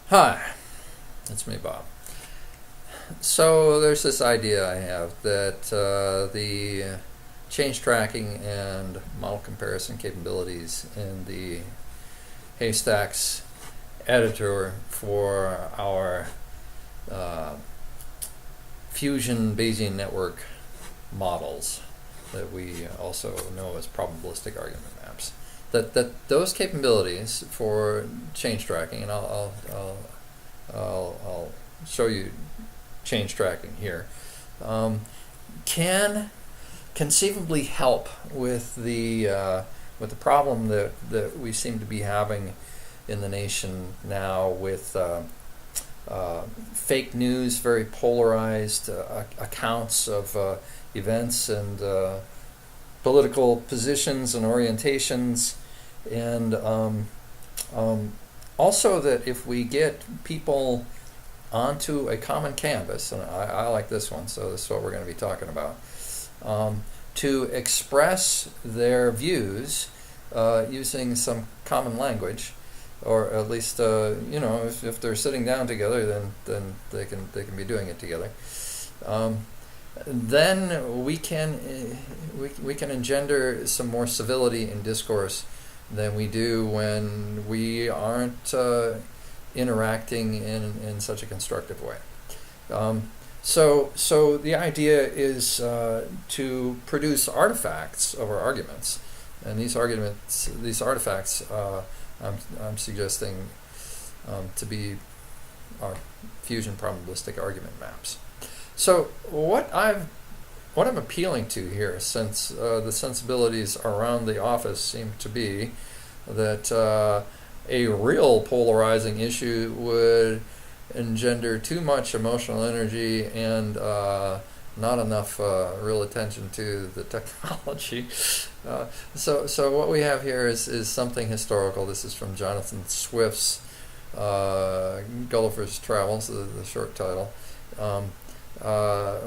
Hi, it's me, Bob. So there's this idea I have that the change tracking and model comparison capabilities in the Haystacks editor for our fusion Bayesian network models that we also know as probabilistic argument maps, that those capabilities for change tracking, and I'll show you change tracking here, can conceivably help with the problem that we seem to be having in the nation now with fake news, very polarized accounts of events and political positions and orientations, and also that if we get people onto a common canvas, and I like this one, so this is what we're going to be talking about, to express their views using some common language, or at least if they're sitting down together, then they can be doing it together. Then we can engender some more civility in discourse than we do when we aren't interacting in such a constructive way. So the idea is to produce artifacts of our arguments, and these artifacts, I'm suggesting to be our fusion probabilistic argument maps. So what I'm appealing to here, since the sensibilities around the office seem to be that a real polarizing issue would engender too much emotional energy and not enough real attention to the technology. So what we have here is something historical. This is from Jonathan Swift's Gulliver's Travels, the short title,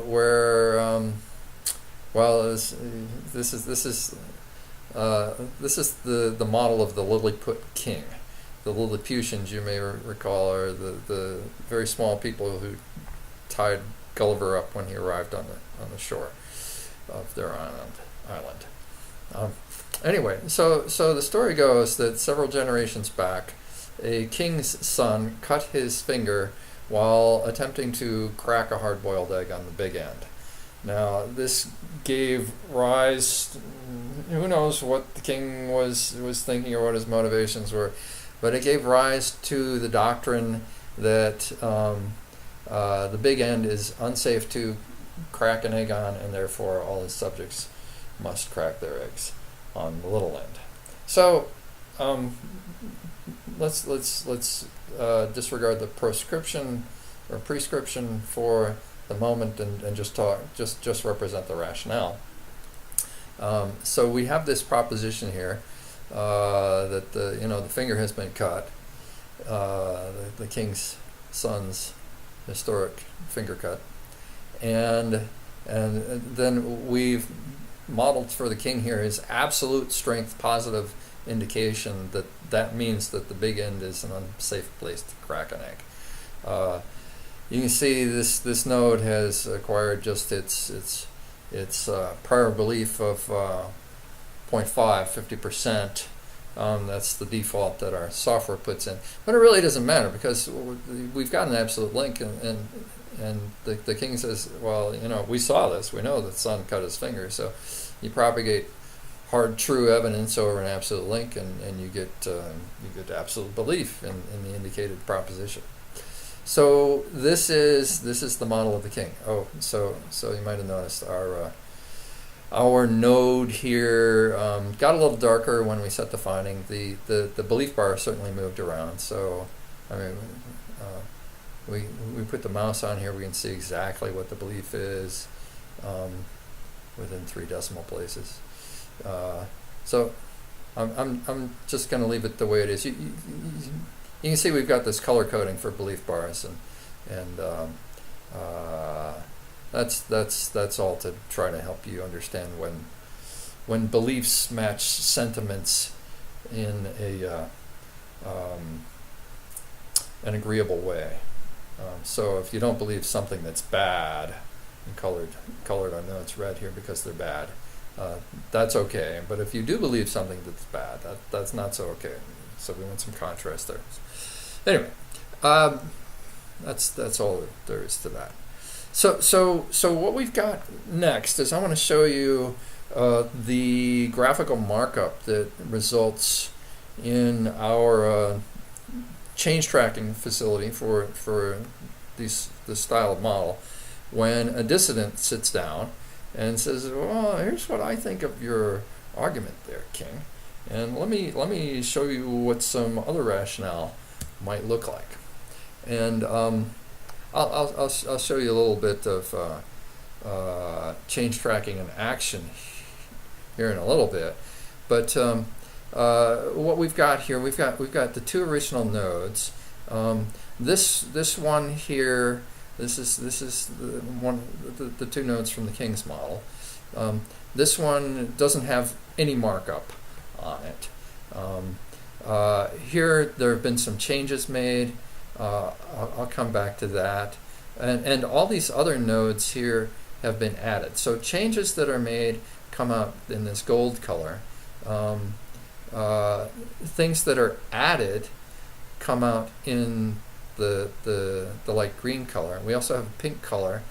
where this is the model of the Lilliput king. The Lilliputians, you may recall, are the very small people who tied Gulliver up when he arrived on the shore of their island. Anyway, so the story goes that several generations back, a king's son cut his finger while attempting to crack a hard-boiled egg on the big end. Now, this gave rise, who knows what the king was thinking or what his motivations were, but it gave rise to the doctrine that the big end is unsafe to crack an egg on, and therefore all his subjects must crack their eggs on the little end. So let's disregard the prescription for the moment and just represent the rationale. So we have this proposition here that the finger has been cut, the king's son's historic finger cut, and then we've modeled for the king here his absolute strength positive indication that means that the big end is an unsafe place to crack an egg. You can see this node has acquired just its prior belief of 50%. That's the default that our software puts in, but it really doesn't matter because we've got an absolute link, and the king says, well, we saw this, we know that son cut his finger, so you propagate hard true evidence over an absolute link, and you get absolute belief in the indicated proposition. So this is the model of the king. Oh, so you might have noticed our node here got a little darker when we set the finding. The belief bar certainly moved around. So I mean, we put the mouse on here, we can see exactly what the belief is within 3 decimal places. So I'm just going to leave it the way it is. You can see we've got this color coding for belief bars, and that's all to try to help you understand when beliefs match sentiments in an agreeable way. So if you don't believe something that's bad, and colored, I know it's red here because they're bad, that's okay. But if you do believe something that's bad, that's not so okay. So we want some contrast there. Anyway, that's all there is to that. So what we've got next is I want to show you the graphical markup that results in our change tracking facility for this style of model, when a dissident sits down and says, well, here's what I think of your argument there, King, and let me show you what some other rationale might look like. And I'll show you a little bit of change tracking in action here in a little bit. But what we've got here, we've got the two original nodes. This one here, this is the two nodes from the King's model. This one doesn't have any markup on it. Here there have been some changes made. I'll come back to that. And all these other nodes here have been added. So changes that are made come out in this gold color. Things that are added come out in the light green color. We also have a pink color.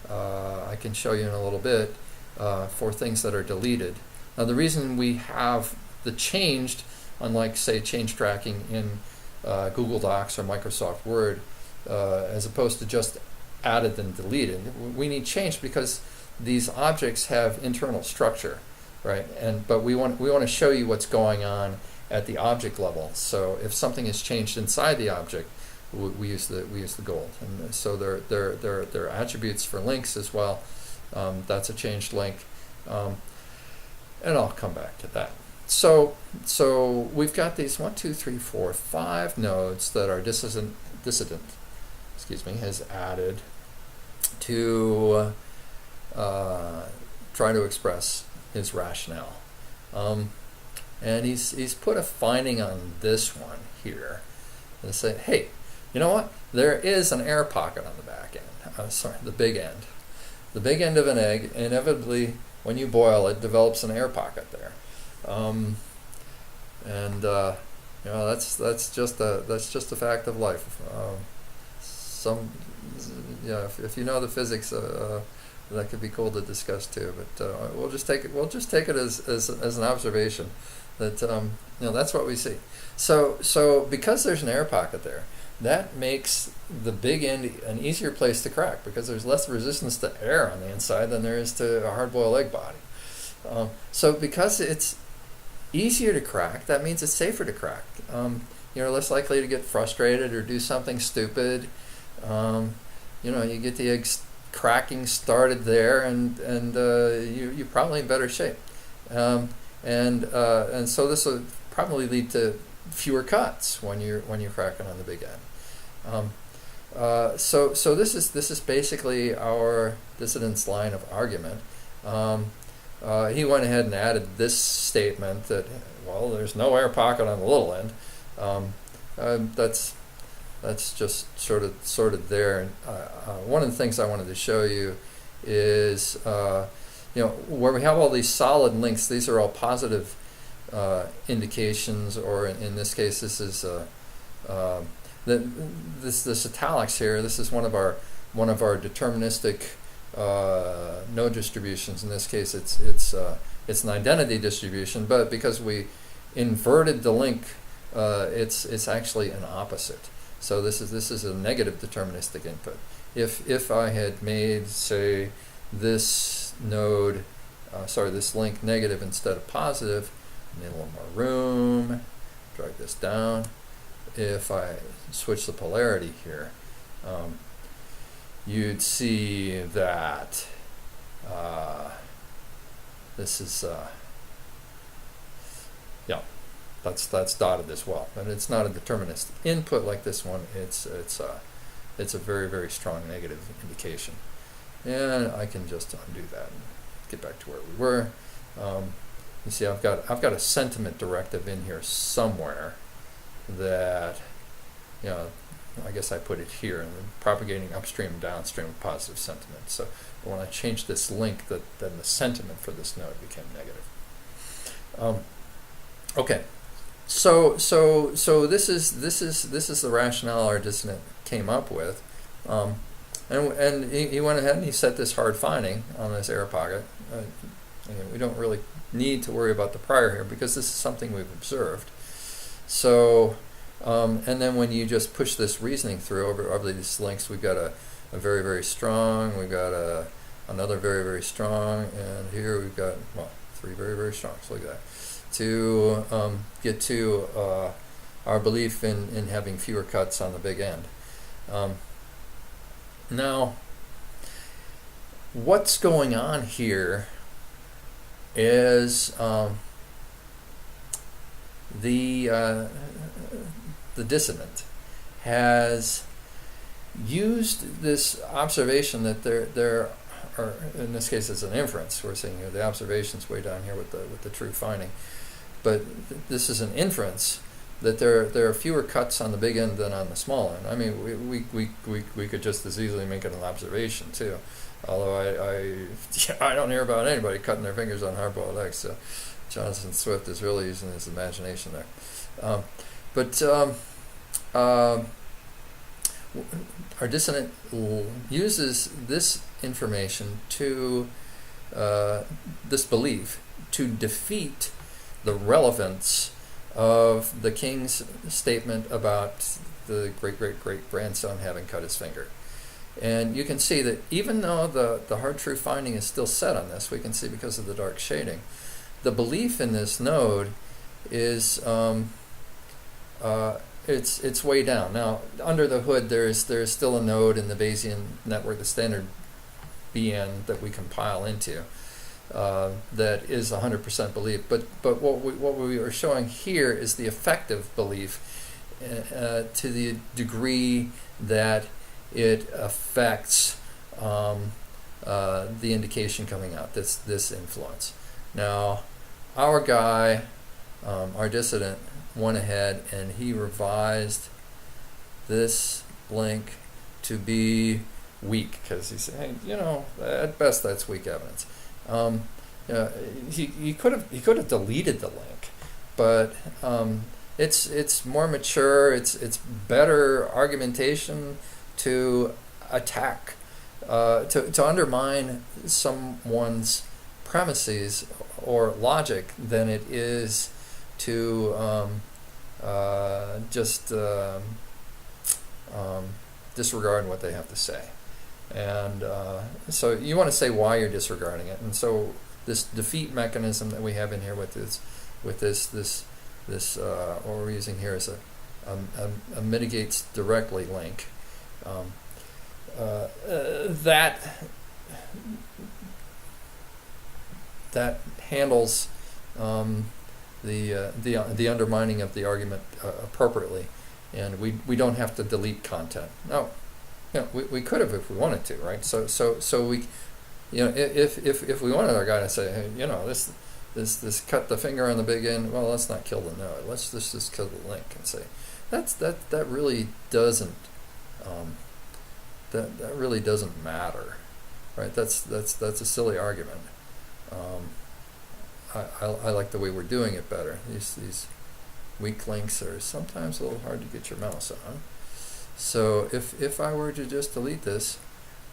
I can show you in a little bit for things that are deleted. Now the reason we have the changed, unlike say change tracking in Google Docs or Microsoft Word, as opposed to just added and deleted, we need change because these objects have internal structure, right? But we want to show you what's going on at the object level. So if something is changed inside the object, we use the gold. And so there are attributes for links as well. That's a changed link, and I'll come back to that. So we've got these 1, 2, 3, 4, 5 nodes that our dissident has added to try to express his rationale. And he's put a finding on this one here and say, hey, you know what? There is an air pocket on the back end. The big end. The big end of an egg, inevitably, when you boil it, develops an air pocket there. That's just a fact of life. If you know the physics, that could be cool to discuss too. But we'll just take it as an observation that that's what we see. So because there's an air pocket there, that makes the big end an easier place to crack because there's less resistance to air on the inside than there is to a hard-boiled egg body. So because it's easier to crack, that means it's safer to crack. You're less likely to get frustrated or do something stupid. You get the eggs cracking started there, and you're probably in better shape. And so this will probably lead to fewer cuts when you're cracking on the big end. So this is basically our dissident's line of argument. He went ahead and added this statement that, well, there's no air pocket on the little end. That's just sort of there. And one of the things I wanted to show you is where we have all these solid links. These are all positive indications, or in this case, this is this italics here. This is one of our deterministic node distributions. In this case, it's an identity distribution, but because we inverted the link, it's actually an opposite. So this is a negative deterministic input. If I had made, say, this node, this link negative instead of positive, need a little more room, drag this down. If I switch the polarity here, you'd see that this is that's dotted as well, and it's not a deterministic input like this one. It's a very, very strong negative indication, and I can just undo that and get back to where we were. You see, I've got a sentiment directive in here somewhere that I guess I put it here, and propagating upstream and downstream of positive sentiment. So when I changed this link, then the sentiment for this node became negative. Okay, so this is the rationale our dissonant came up with, and he went ahead and he set this hard finding on this error pocket. We don't really need to worry about the prior here because this is something we've observed. So, and then when you just push this reasoning through over these links, we've got a very, very strong, we've got another very, very strong, and here we've got, well, 3 very, very strong. So look at that. To get to our belief in having fewer cuts on the big end. Now, what's going on here is the dissonant has used this observation that there are, in this case it's an inference, we're saying here the observation's way down here with the true finding, but this is an inference that there are fewer cuts on the big end than on the small end. I mean, we could just as easily make it an observation too, although I don't hear about anybody cutting their fingers on hard-boiled eggs, so Jonathan Swift is really using his imagination there. But our dissonant uses this information to, this belief, to defeat the relevance of the king's statement about the great-great-great-grandson having cut his finger. And you can see that even though the hard true finding is still set on this, we can see because of the dark shading, the belief in this node is it's way down. Now, under the hood, there is still a node in the Bayesian network, the standard BN that we compile into, that is 100% belief. But what we are showing here is the effective belief to the degree that it affects the indication coming out, this influence. Now, our guy, our dissident, went ahead and he revised this link to be weak because he said, hey, you know, at best that's weak evidence. He could have deleted the link, but it's more mature. It's better argumentation to attack, to undermine someone's premises or logic than it is to just disregard what they have to say. And so you want to say why you're disregarding it. And so this defeat mechanism that we have in here with this what we're using here is a mitigates directly link. That handles the undermining of the argument appropriately, and we don't have to delete content. No, you know, we could have if we wanted to, right? So we, you know, if we wanted our guy to say, hey, you know, this cut the finger on the big end, well, let's not kill the node. Let's just kill the link and say that really doesn't that really doesn't matter, right? That's a silly argument. I like the way we're doing it better. These weak links are sometimes a little hard to get your mouse on. So if I were to just delete this,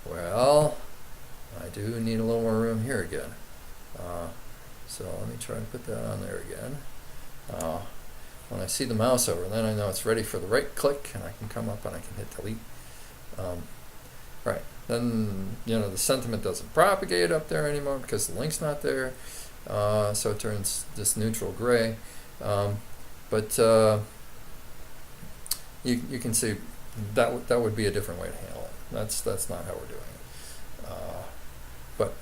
well, I do need a little more room here again. So let me try and put that on there again. When I see the mouse over, then I know it's ready for the right click, and I can come up and I can hit delete. Right, then, you know, the sentiment doesn't propagate up there anymore because the link's not there. So it turns this neutral gray. But you can see that would be a different way to handle it. That's not how we're doing it. But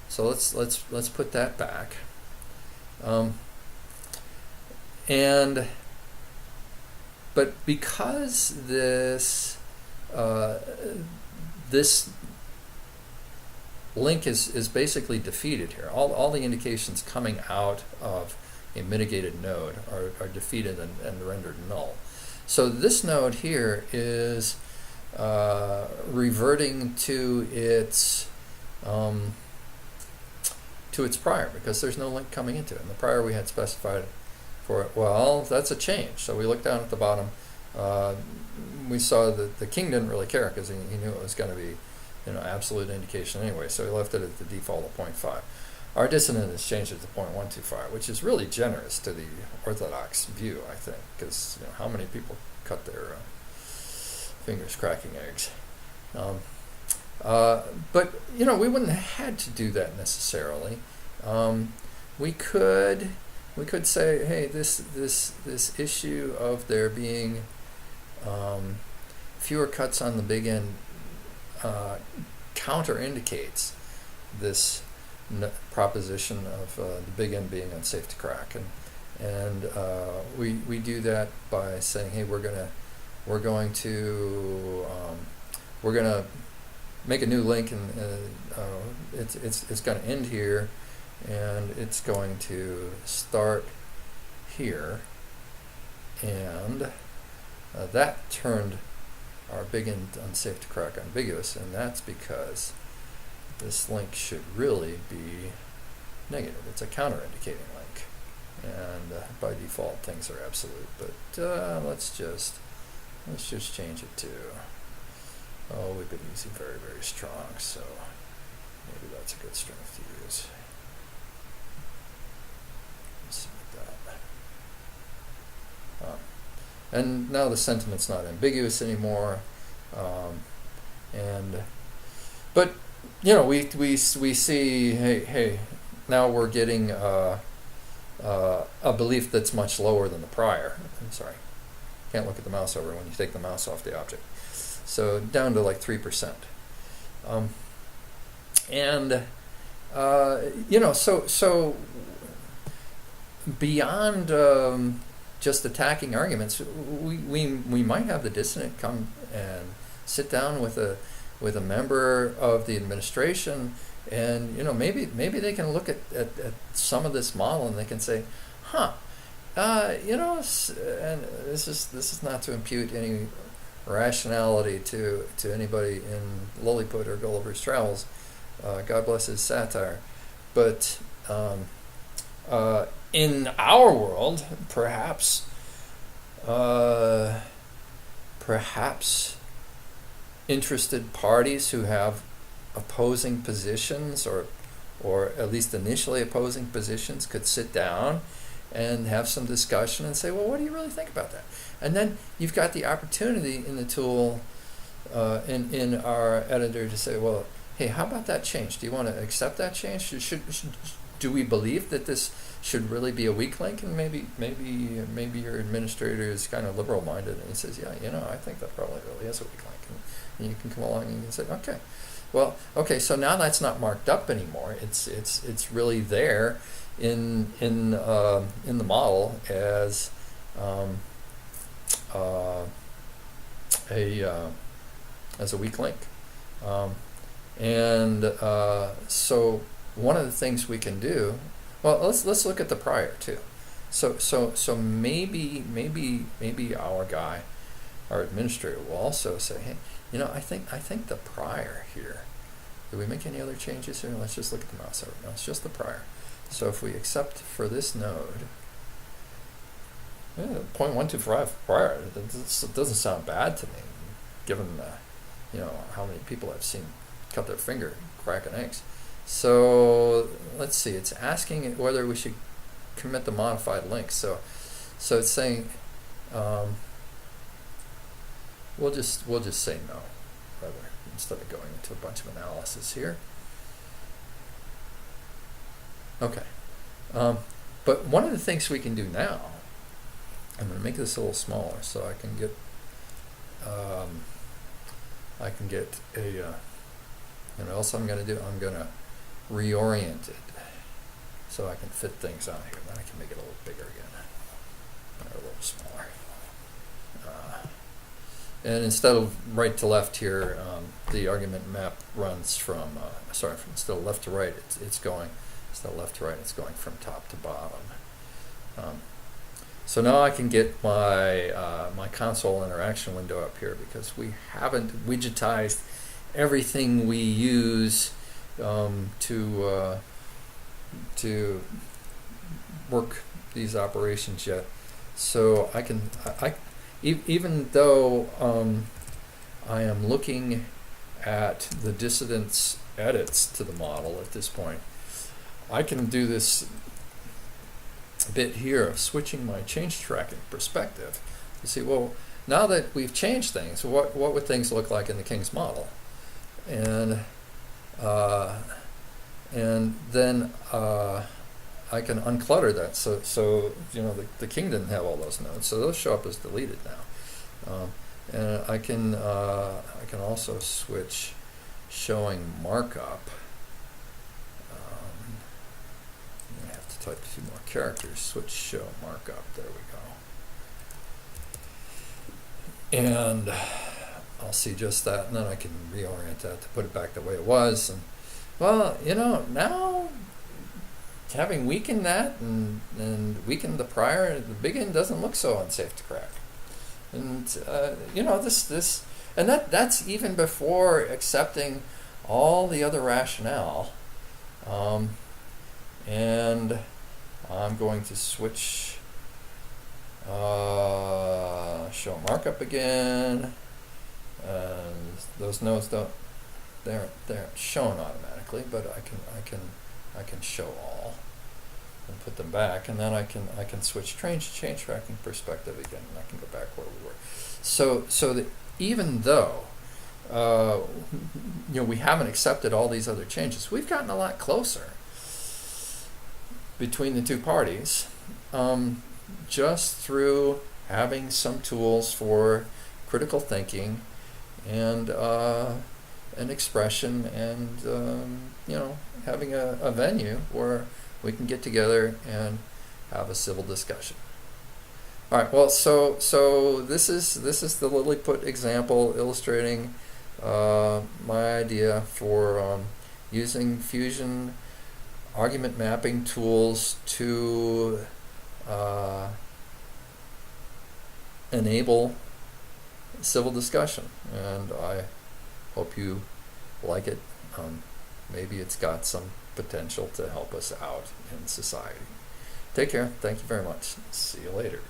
so let's put that back. But because this link is basically defeated here, all the indications coming out of a mitigated node are defeated and rendered null. So this node here is reverting to its prior, because there's no link coming into it. And the prior we had specified for it. Well, that's a change. So we looked down at the bottom. We saw that the king didn't really care, because he knew it was going to be, absolute indication anyway. So he left it at the default of 0.5. Our dissonant has changed it to 0.125, which is really generous to the orthodox view, I think, because how many people cut their fingers cracking eggs? But we wouldn't have had to do that necessarily. We could say, hey, this issue of there being fewer cuts on the big end counterindicates this proposition of the big end being unsafe to crack, and we do that by saying, hey, we're going to make a new link, and it's going to end here, and it's going to start here, and that turned our big end unsafe to crack ambiguous, and that's because this link should really be negative. It's a counter-indicating link, and by default things are absolute. But let's just change it to, we've been using very, very strong, so maybe that's a good strength to use. Let's submit that. And now the sentiment's not ambiguous anymore, but we see, hey, now we're getting a belief that's much lower than the prior. I'm sorry, can't look at the mouse over when you take the mouse off the object. So down to like 3%, so beyond just attacking arguments, we might have the dissonant come and sit down with a member of the administration, and maybe they can look at some of this model, and they can say, and this is not to impute any rationality to anybody in Lilliput or Gulliver's Travels, God bless his satire, but in our world, perhaps interested parties who have opposing positions, or at least initially opposing positions, could sit down and have some discussion and say, well, what do you really think about that? And then you've got the opportunity in the tool, in our editor, to say, well, hey, how about that change? Do you want to accept that change? Do we believe that this should really be a weak link? And maybe your administrator is kind of liberal-minded, and he says, yeah, I think that probably really is a weak link. And you can come along and you can say, okay, so now that's not marked up anymore. It's really there in the model as a weak link, so one of the things we can do, well, let's look at the prior too. So maybe our guy, our administrator, will also say, hey, I think the prior here. Did we make any other changes here? Let's just look at the mouse over. No, it's just the prior. So if we accept for this node, 0.125 prior, it doesn't sound bad to me, given how many people I've seen cut their finger cracking eggs. So let's see, it's asking whether we should commit the modified link. So it's saying we'll just say no, rather, instead of going into a bunch of analysis here. Okay, but one of the things we can do now, I'm going to make this a little smaller so I can get a and what else I'm going to do, I'm going to reorient it so I can fit things on here. Then I can make it a little bigger again, or a little smaller. And instead of right to left here, the argument map runs from instead of left to right, it's going, instead of left to right, it's going from top to bottom. So now I can get my my console interaction window up here, because we haven't widgetized everything we use to work these operations yet. So I can even though I am looking at the dissidence edits to the model at this point, I can do this bit here of switching my change tracking perspective to see, well, now that we've changed things, what would things look like in the King's model? And then I can unclutter that, so you know the King didn't have all those nodes, so those show up as deleted now. And I can also switch showing markup. I have to type a few more characters. Switch show markup. There we go. And I'll see just that, and then I can reorient that to put it back the way it was. And well, you know, now having weakened that and weakened the prior, the big N doesn't look so unsafe to crack. And you know, this and that's even before accepting all the other rationale. And I'm going to switch show markup again, and those nodes they're shown automatically, but I can show all and put them back, and then I can switch change tracking perspective again, and I can go back where we were. So that even though you know, we haven't accepted all these other changes, we've gotten a lot closer between the two parties, just through having some tools for critical thinking and an expression, and you know, having a venue where we can get together and have a civil discussion. All right. Well, so this is the Lilliput example illustrating my idea for using Fusion argument mapping tools to enable civil discussion, and I hope you like it. Maybe it's got some potential to help us out in society. Take care. Thank you very much. See you later.